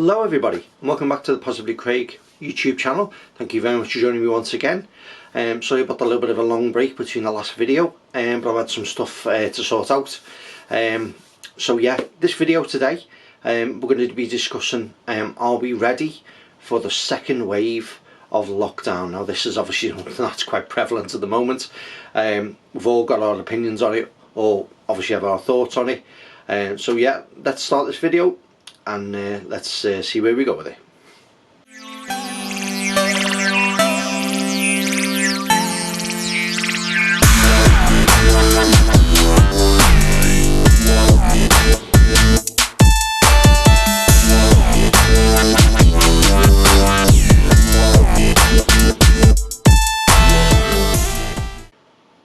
Hello everybody and welcome back to the Possibly Craig YouTube channel. Thank you very much for joining me once again. Sorry about the little bit of a long break between the last video, but I've had some stuff to sort out. So yeah, this video today we're going to be discussing are we ready for the second wave of lockdown. Now this is obviously something that's quite prevalent at the moment. We've all got our opinions on it, or obviously have our thoughts on it. So yeah, let's start this video and let's see where we go with it.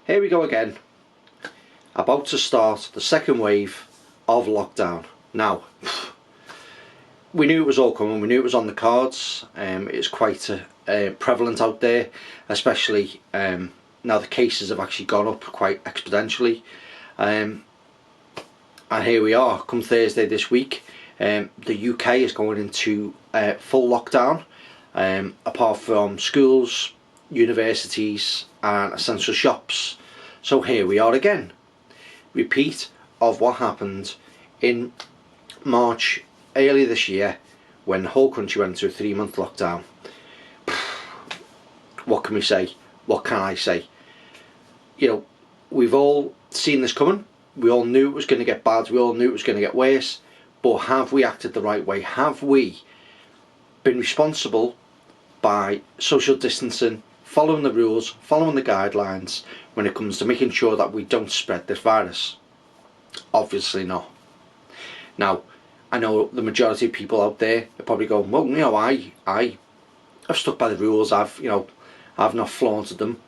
Here we go again, about to start the second wave of lockdown. Now, we knew it was all coming, we knew it was on the cards. It's quite prevalent out there, especially now the cases have actually gone up quite exponentially. And here we are, come Thursday this week, the UK is going into full lockdown, apart from schools, universities and essential shops. So here we are again, repeat of what happened in March earlier this year when the whole country went into a 3-month lockdown. What can we say? What can I say? You know, we've all seen this coming. We all knew it was going to get bad. We all knew it was going to get worse. But have we acted the right way? Have we been responsible by social distancing, following the rules, following the guidelines when it comes to making sure that we don't spread this virus? Obviously not. Now, I know the majority of people out there are probably going, well, you know, I've stuck by the rules. I've not flaunted them.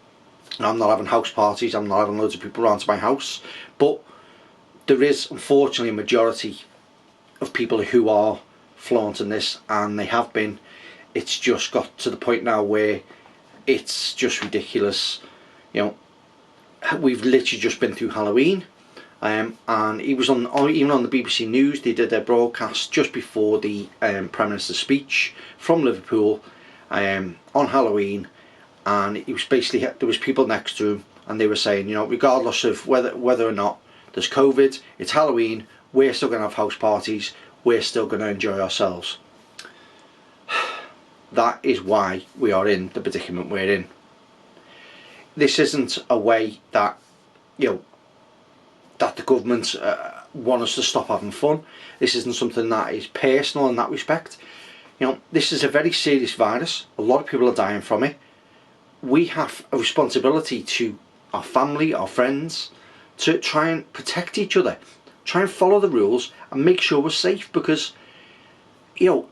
I'm not having house parties. I'm not having loads of people around to my house. But there is, unfortunately, a majority of people who are flaunting this, and they have been. It's just got to the point now where it's just ridiculous. You know, we've literally just been through Halloween. And he was even on the BBC News. They did their broadcast just before the Prime Minister's speech from Liverpool on Halloween, and he was basically, there was people next to him and they were saying, you know, regardless of whether or not there's COVID, it's Halloween, we're still going to have house parties, we're still going to enjoy ourselves. That is why we are in the predicament we're in. This isn't a way that, you know, that the government want us to stop having fun. This isn't something that is personal in that respect. You know, this is a very serious virus. A lot of people are dying from it. We have a responsibility to our family, our friends, to try and protect each other, try and follow the rules and make sure we're safe, because, you know,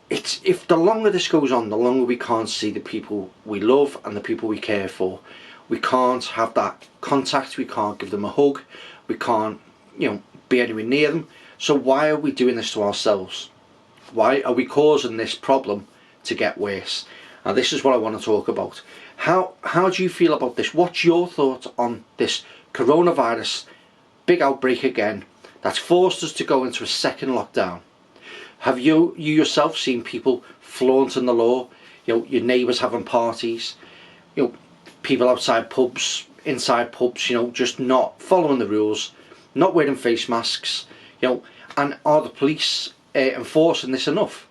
if the longer this goes on, the longer we can't see the people we love and the people we care for. We can't have that contact, we can't give them a hug, we can't, you know, be anywhere near them. So why are we doing this to ourselves? Why are we causing this problem to get worse? Now this is what I want to talk about. How do you feel about this? What's your thoughts on this coronavirus big outbreak again that's forced us to go into a second lockdown? Have you yourself seen people flaunting the law? You know, your neighbours having parties, you know, people outside pubs, inside pubs, you know, just not following the rules, not wearing face masks, you know, and are the police enforcing this enough?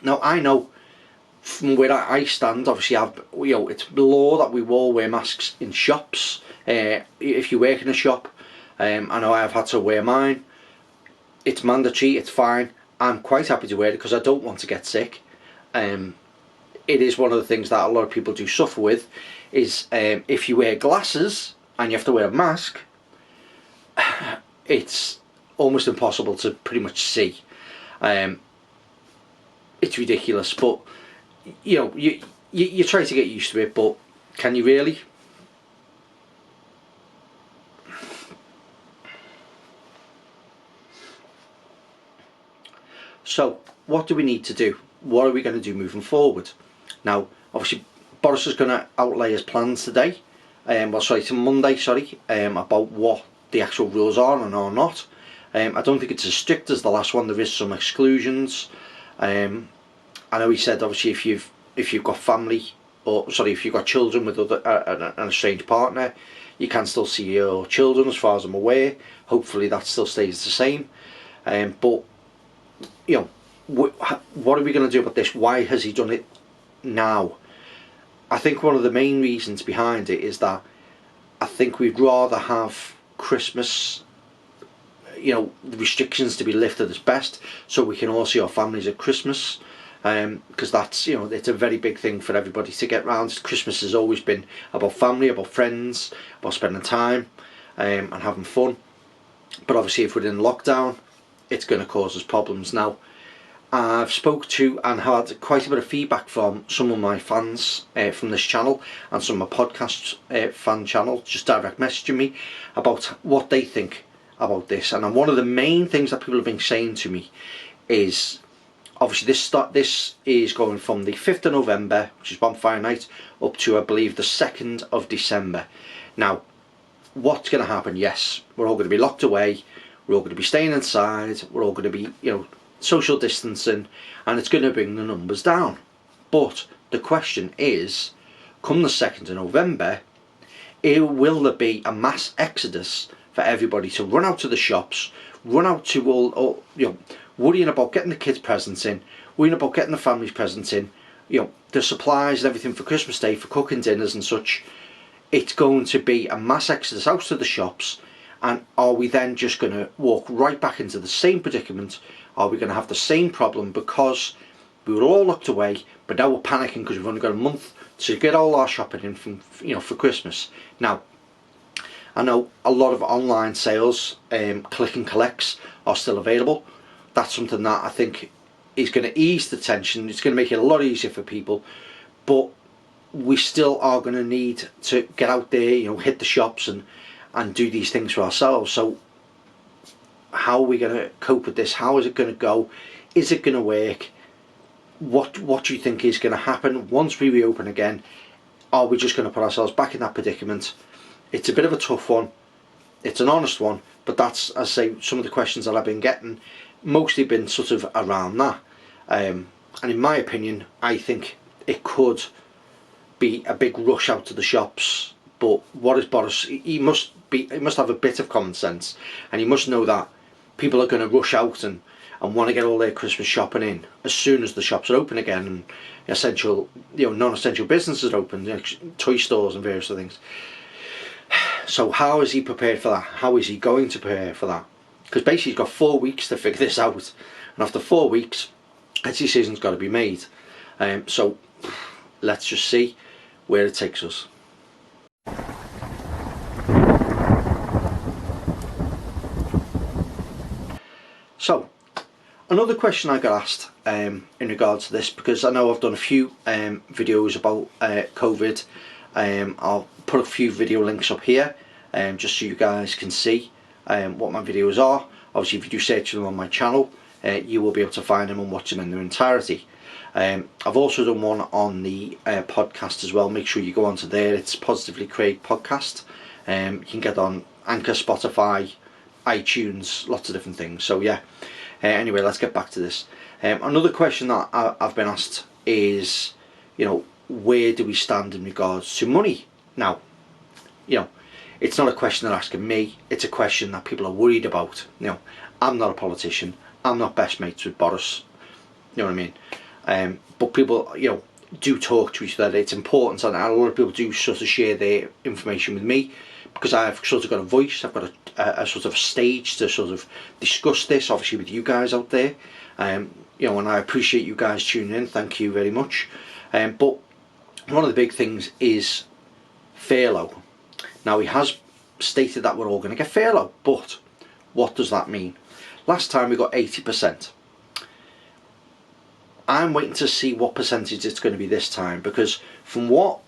Now I know from where I stand, obviously you know, it's the law that we all wear masks in shops. If you work in a shop, I know I've had to wear mine. It's mandatory, it's fine. I'm quite happy to wear it because I don't want to get sick. It is one of the things that a lot of people do suffer with, is if you wear glasses and you have to wear a mask, it's almost impossible to pretty much see. It's ridiculous, but you know, you try to get used to it, but can you really? So what do we need to do? What are we going to do moving forward? Now obviously Boris is going to outlay his plans today, Monday, about what the actual rules are and are not. I don't think it's as strict as the last one. There is some exclusions. I know he said obviously if you've got family, or sorry, if you've got children with an estranged partner, you can still see your children, as far as I'm aware. Hopefully that still stays the same. But you know, what are we going to do about this? Why has he done it now? I think one of the main reasons behind it is that I think we'd rather have Christmas, you know, the restrictions to be lifted as best, so we can all see our families at Christmas, because that's, you know, it's a very big thing for everybody to get round. Christmas has always been about family, about friends, about spending time, and having fun. But obviously if we're in lockdown, it's going to cause us problems. Now, I've spoke to and had quite a bit of feedback from some of my fans from this channel, and some of my podcast fan channel just direct messaging me about what they think about this. And one of the main things that people have been saying to me is, obviously this is going from the 5th of November, which is Bonfire Night, up to I believe the 2nd of December. Now, what's going to happen? Yes, we're all going to be locked away, we're all going to be staying inside, we're all going to be, you know, social distancing, and it's going to bring the numbers down. But the question is, come the 2nd of November, will there be a mass exodus for everybody to run out to the shops, run out to all, you know, worrying about getting the kids presents in, worrying about getting the families presents in, you know, the supplies and everything for Christmas Day, for cooking dinners and such. It's going to be a mass exodus out to the shops, and are we then just going to walk right back into the same predicament? Are we going to have the same problem because we were all locked away, but now we're panicking because we've only got a month to get all our shopping in from, you know, for Christmas? Now, I know a lot of online sales, click and collects, are still available. That's something that I think is going to ease the tension. It's going to make it a lot easier for people, but we still are going to need to get out there, you know, hit the shops and do these things for ourselves. So how are we going to cope with this? How is it going to go? Is it going to work? What do you think is going to happen once we reopen again? Are we just going to put ourselves back in that predicament? It's a bit of a tough one. It's an honest one, but that's, as I say, some of the questions that I've been getting mostly been sort of around that. And in my opinion, I think it could be a big rush out to the shops. But what is Boris? He must have a bit of common sense, and he must know that people are going to rush out and want to get all their Christmas shopping in as soon as the shops are open again, and essential, you know, non-essential businesses are open, you know, toy stores and various other things. So how is he prepared for that? How is he going to prepare for that? Because basically he's got 4 weeks to figure this out, and after 4 weeks, a decision's got to be made. So let's just see where it takes us. So, another question I got asked in regards to this, because I know I've done a few videos about COVID. I'll put a few video links up here just so you guys can see what my videos are. Obviously, if you do search them on my channel, you will be able to find them and watch them in their entirety. I've also done one on the podcast as well. Make sure you go onto there. It's Positively Craig Podcast. You can get on Anchor, Spotify, iTunes, lots of different things. So yeah, anyway, let's get back to this. Another question that I've been asked is, you know, where do we stand in regards to money? Now, you know, it's not a question they're asking me, it's a question that people are worried about. You know, I'm not a politician, I'm not best mates with Boris, you know what I mean? But people, you know, do talk to each other. It's important, and a lot of people do sort of share their information with me, because I've sort of got a voice, I've got a sort of stage to sort of discuss this, obviously with you guys out there. You know, and I appreciate you guys tuning in, thank you very much. But one of the big things is furlough. Now, he has stated that we're all going to get furlough, but what does that mean? Last time we got 80%. I'm waiting to see what percentage it's going to be this time, because from what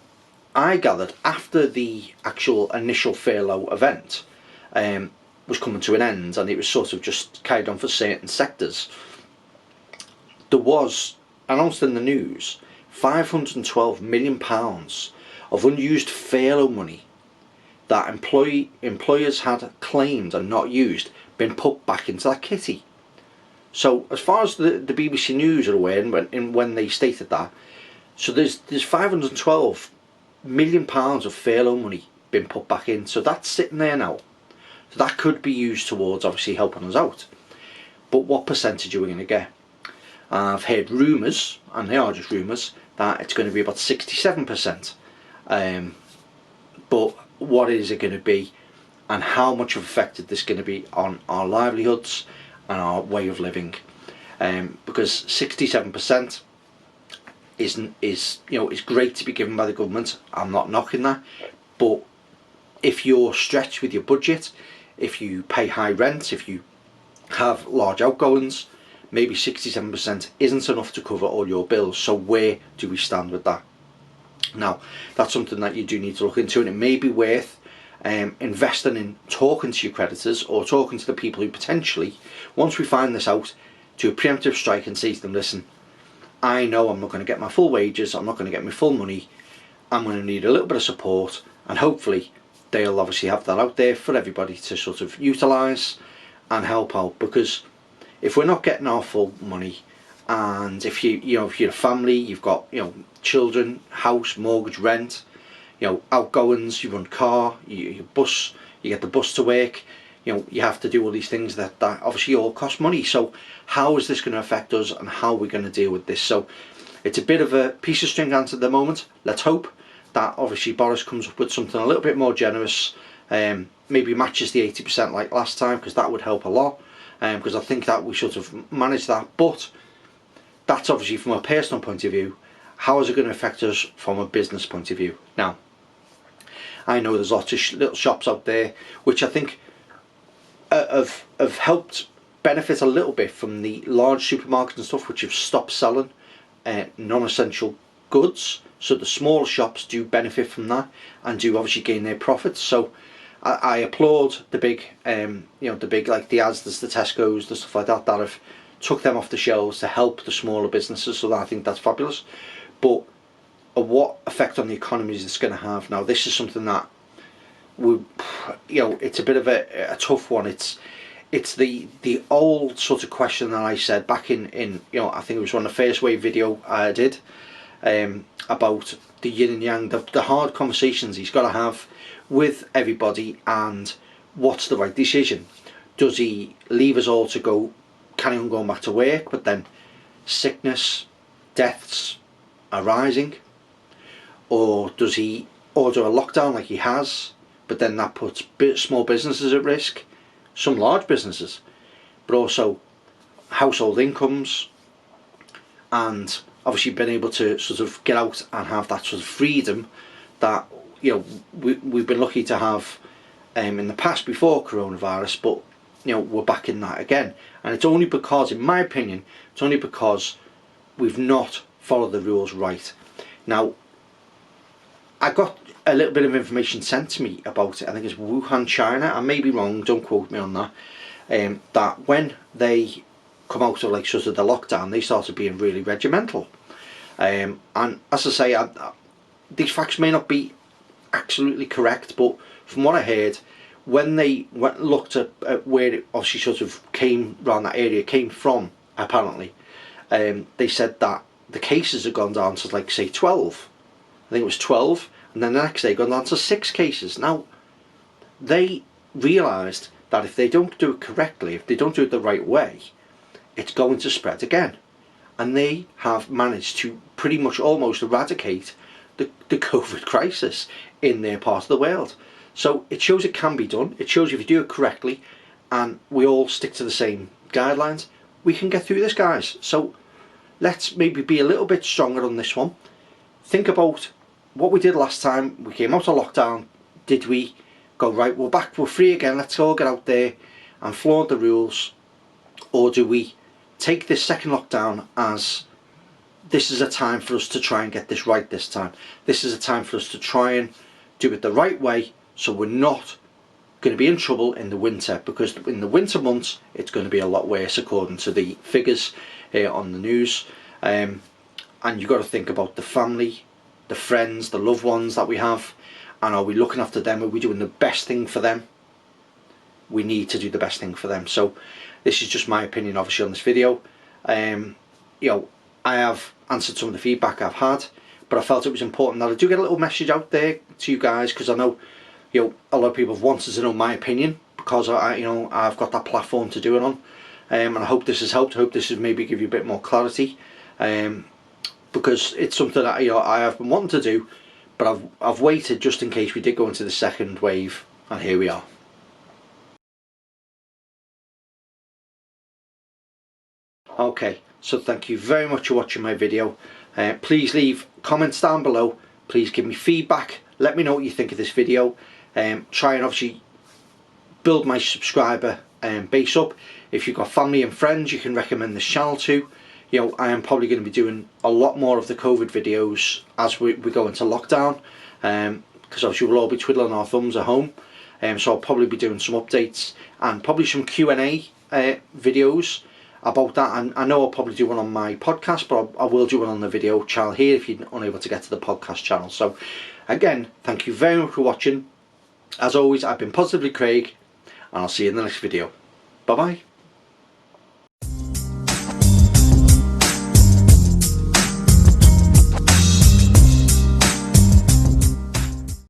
I gathered, after the actual initial furlough event was coming to an end, and it was sort of just carried on for certain sectors, there was announced in the news £512 million of unused furlough money that employers had claimed and not used, been put back into that kitty. So as far as the BBC News are aware, when they stated that, so there's £512 million of furlough money been put back in, so that's sitting there now. So that could be used towards obviously helping us out. But what percentage are we going to get? I've heard rumours, and they are just rumours, that it's going to be about 67%. But what is it going to be, and how much of effect is this going to be on our livelihoods and our way of living? Because 67% is great to be given by the government. I'm not knocking that, but if you're stretched with your budget, if you pay high rent, if you have large outgoings, maybe 67% isn't enough to cover all your bills. So where do we stand with that? Now, that's something that you do need to look into, and it may be worth investing in talking to your creditors, or talking to the people who potentially, once we find this out, do a preemptive strike and say to them, listen, I know I'm not going to get my full wages, I'm not going to get my full money, I'm going to need a little bit of support, and hopefully they'll obviously have that out there for everybody to sort of utilise and help out. Because if we're not getting our full money, and if if you're a family, you've got children, house, mortgage, rent, outgoings, you run car, you bus, you get the bus to work, you have to do all these things that obviously all cost money. So how is this going to affect us, and how are we going to deal with this? So it's a bit of a piece of string answer at the moment. Let's hope that obviously Boris comes up with something a little bit more generous, maybe matches the 80% like last time, because that would help a lot, because I think that we sort of managed that. But that's obviously from a personal point of view. How is it going to affect us from a business point of view? Now, I know there's lots of little shops out there which I think have helped benefit a little bit from the large supermarkets and stuff, which have stopped selling non-essential goods. So the small shops do benefit from that, and do obviously gain their profits. So I applaud the big, the big, like the Asda's, the Tesco's, the stuff like that, that have took them off the shelves to help the smaller businesses. So I think that's fabulous. But what effect on the economy is this going to have? Now, this is something that it's a bit of a tough one. It's the old sort of question that I said back in I think it was one of the first wave video I did, about the yin and yang, the hard conversations he's got to have with everybody, and what's the right decision. Does he leave us all to carry on going back to work, but then sickness, deaths are rising? Or does he order a lockdown like he has, but then that puts small businesses at risk, some large businesses, but also household incomes, and obviously being able to sort of get out and have that sort of freedom that we've been lucky to have in the past before coronavirus, but we're back in that again. And it's only because, in my opinion, it's only because we've not followed the rules right. Now, I got a little bit of information sent to me about it. I think it's Wuhan, China. I may be wrong, don't quote me on that. That when they come out of sort of the lockdown, they started being really regimental. And as I say, these facts may not be absolutely correct, but from what I heard, when they looked at where it obviously sort of came around, that area came from, apparently, they said that the cases had gone down to say 12. I think it was 12, and then the next day gone down to 6 cases. Now, they realised that if they don't do it correctly, if they don't do it the right way, it's going to spread again. And they have managed to pretty much almost eradicate the COVID crisis in their part of the world. So it shows it can be done. It shows if you do it correctly, and we all stick to the same guidelines, we can get through this, guys. So let's maybe be a little bit stronger on this one. Think about what we did last time. We came out of lockdown. Did we go, right, we're back, we're free again, let's all get out there and flaunt the rules? Or do we take this second lockdown as this is a time for us to try and get this right this time? This is a time for us to try and do it the right way, so we're not going to be in trouble in the winter, because in the winter months it's going to be a lot worse according to the figures on the news. And you've got to think about the family, the friends, the loved ones that we have, and are we looking after them? Are we doing the best thing for them? We need to do the best thing for them. So This is just my opinion, obviously, on this video. You know, I have answered some of the feedback I've had, but I felt it was important that I do get a little message out there to you guys, because I know, you know, a lot of people have wanted to know my opinion, because you know, I've got that platform to do it on, and I hope this has helped. I hope this has maybe give you a bit more clarity, because it's something that, you know, I have been wanting to do, but I've waited just in case we did go into the second wave, and here we are. Okay, so thank you very much for watching my video. Please leave comments down below. Please give me feedback. Let me know what you think of this video. Try and obviously build my subscriber base up. If you've got family and friends you can recommend this channel to. You know, I am probably going to be doing a lot more of the COVID videos as we go into lockdown, because obviously we'll all be twiddling our thumbs at home. So I'll probably be doing some updates and probably some Q&A videos about that. And I know I'll probably do one on my podcast, but I will do one on the video channel here if you're unable to get to the podcast channel. So again, thank you very much for watching. As always, I've been Positively Craig, and I'll see you in the next video. Bye bye.